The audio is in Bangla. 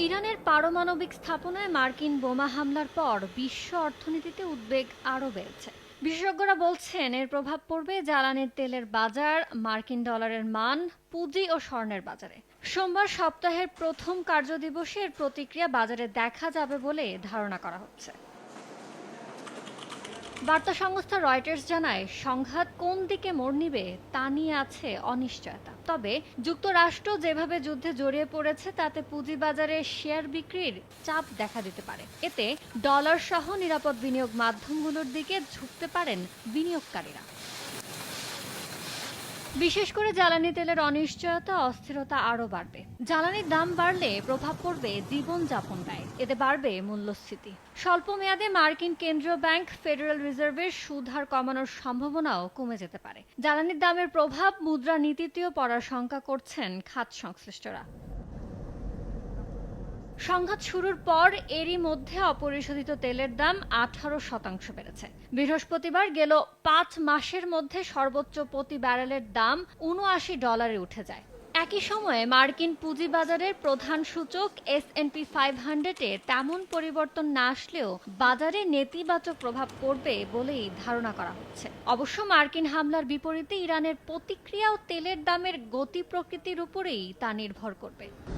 ইরানের পারমাণবিক স্থাপনায় মার্কিন বোমা হামলার পর বিশ্ব অর্থনীতিতে উদ্বেগ আরও বেড়েছে। বিশেষজ্ঞরা বলছেন এর প্রভাব পড়বে জ্বালানির তেলের বাজার, মার্কিন ডলারের মান, পুঁজি ও স্বর্ণের বাজারে। সোমবার সপ্তাহের প্রথম কার্যদিবসে এর প্রতিক্রিয়া বাজারে দেখা যাবে বলে ধারণা করা হচ্ছে। বার্তা সংস্থা রয়টার্স জানায়, সংঘাত কোন দিকে মোড় নিবে তা নিয়ে আছে অনিশ্চয়তা। তবে যুক্তরাষ্ট্র যেভাবে যুদ্ধে জড়িয়ে পড়েছে তাতে পুঁজিবাজারে শেয়ার বিক্রির চাপ দেখা দিতে পারে। এতে ডলার সহ নিরাপদ বিনিয়োগ মাধ্যমগুলোর দিকে ঝুঁকতে পারেন বিনিয়োগকারীরা। বিশেষ করে জ্বালানি তেলের অনিশ্চয়তা, অস্থিরতা আরও বাড়বে। জ্বালানির দাম বাড়লে প্রভাব পড়বে জীবনযাপন ব্যয়, এতে বাড়বে মূল্যস্ফীতি। স্বল্প মেয়াদে মার্কিন কেন্দ্রীয় ব্যাংক ফেডারেল রিজার্ভের সুদ হার কমানোর সম্ভাবনাও কমে যেতে পারে। জ্বালানির দামের প্রভাব মুদ্রা নীতিতেও পড়ার শঙ্কা করছেন খাত সংশ্লিষ্টরা। সংঘাত শুরুর পর এরই মধ্যে অপরিশোধিত তেলের দাম 18% বেড়েছে। বৃহস্পতিবার গেল 5 মাসের মধ্যে সর্বোচ্চ প্রতি ব্যারেলের দাম $79 উঠে যায়। একই সময়ে মার্কিন পুঁজিবাজারের প্রধান সূচক S&P 500-এ তেমন পরিবর্তন না আসলেও বাজারে নেতিবাচক প্রভাব পড়বে বলেই ধারণা করা হচ্ছে। অবশ্য মার্কিন হামলার বিপরীতে ইরানের প্রতিক্রিয়া ও তেলের দামের গতি প্রকৃতির উপরেই তা নির্ভর করবে।